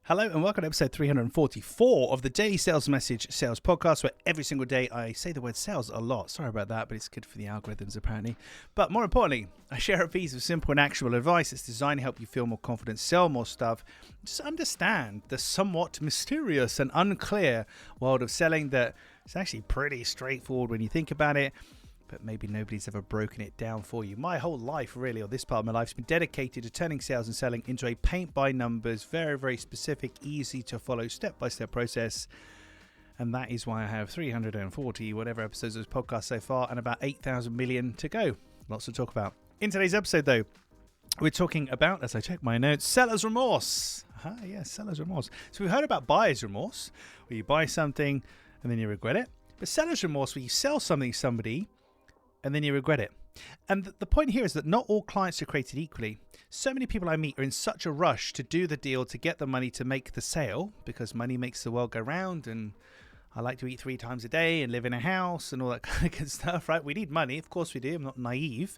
Hello and welcome to episode 344 of the Daily Sales Message Sales Podcast, where every single day I say the word sales a lot. Sorry about that, but it's good for the algorithms apparently. But more importantly, I share a piece of simple and actionable advice that's designed to help you feel more confident, sell more stuff, just understand the somewhat mysterious and unclear world of selling that is actually pretty straightforward when you think about it. But maybe nobody's ever broken it down for you. My whole life, really, or this part of my life, has been dedicated to turning sales and selling into a paint-by-numbers, very, very specific, easy-to-follow, step-by-step process. And that is why I have 340 whatever episodes of this podcast so far, and about 8,000 million to go. Lots to talk about. In today's episode, though, we're talking about, as I check my notes, seller's remorse. Yes, seller's remorse. So we've heard about buyer's remorse, where you buy something and then you regret it. But seller's remorse, where you sell something to somebody and then you regret it. And the point here is that not all clients are created equally. So many people I meet are in such a rush to do the deal, to get the money, to make the sale, because money makes the world go round, and I like to eat 3 times a day and live in a house and all that kind of good stuff, right? We need money, of course we do, I'm not naive.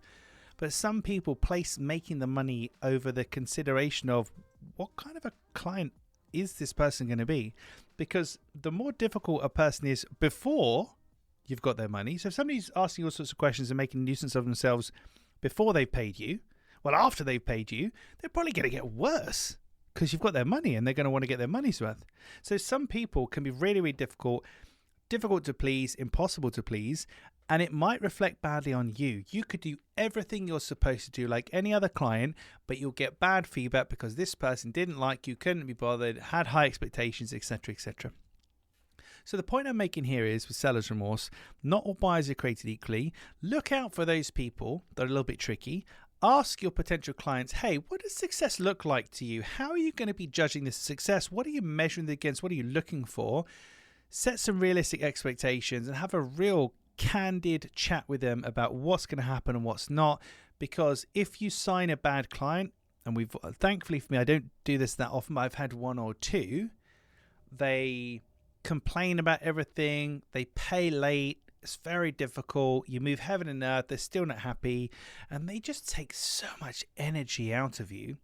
But some people place making the money over the consideration of what kind of a client is this person going to be? Because the more difficult a person is before you've got their money. So if somebody's asking all sorts of questions and making a nuisance of themselves before they've paid you, well, after they've paid you, they're probably going to get worse because you've got their money and they're going to want to get their money's worth. So some people can be really, really difficult to please, impossible to please, and it might reflect badly on you. You could do everything you're supposed to do like any other client, but you'll get bad feedback because this person didn't like you, couldn't be bothered, had high expectations, etc., etc. So the point I'm making here is, with seller's remorse, not all buyers are created equally. Look out for those people that are a little bit tricky. Ask your potential clients, hey, what does success look like to you? How are you going to be judging this success? What are you measuring it against? What are you looking for? Set some realistic expectations and have a real candid chat with them about what's going to happen and what's not. Because if you sign a bad client, and thankfully for me, I don't do this that often, but I've had 1 or 2, they complain about everything, they pay late, it's very difficult, you move heaven and earth, they're still not happy, and they just take so much energy out of you,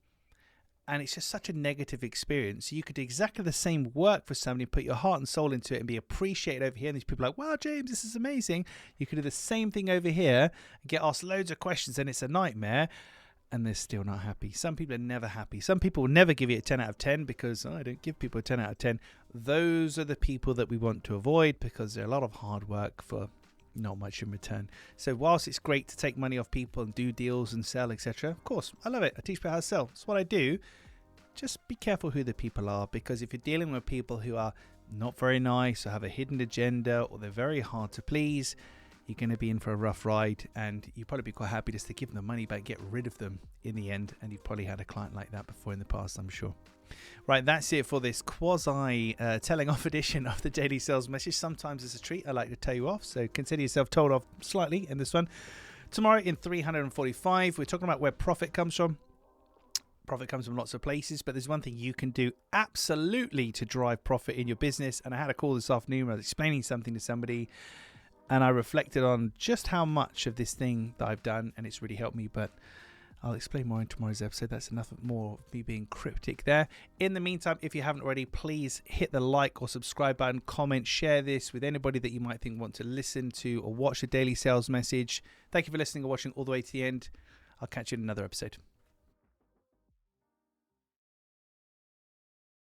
and it's just such a negative experience. You could do exactly the same work for somebody, put your heart and soul into it and be appreciated over here, and these people are like, wow, James, this is amazing. You could do the same thing over here and get asked loads of questions and it's a nightmare, and they're still not happy. Some people are never happy. Some people will never give you a 10 out of 10 because I don't give people a 10 out of 10. Those are the people that we want to avoid because they're a lot of hard work for not much in return. So whilst it's great to take money off people and do deals and sell, etc., of course, I love it. I teach people how to sell. That's what I do. Just be careful who the people are, because if you're dealing with people who are not very nice or have a hidden agenda or they're very hard to please, you're going to be in for a rough ride, and you'd probably be quite happy just to give them the money back, get rid of them in the end. And you've probably had a client like that before in the past, I'm sure. Right, that's it for this quasi telling off edition of the Daily Sales Message. Sometimes it's a treat. I like to tell you off, so consider yourself told off slightly in this one. Tomorrow in 345, we're talking about where profit comes from. Profit comes from lots of places, but there's one thing you can do absolutely to drive profit in your business. And I had a call this afternoon where I was explaining something to somebody, and I reflected on just how much of this thing that I've done, and it's really helped me, but I'll explain more in tomorrow's episode. That's enough more of me being cryptic there. In the meantime, if you haven't already, please hit the like or subscribe button, comment, share this with anybody that you might think want to listen to or watch the Daily Sales Message. Thank you for listening or watching all the way to the end. I'll catch you in another episode.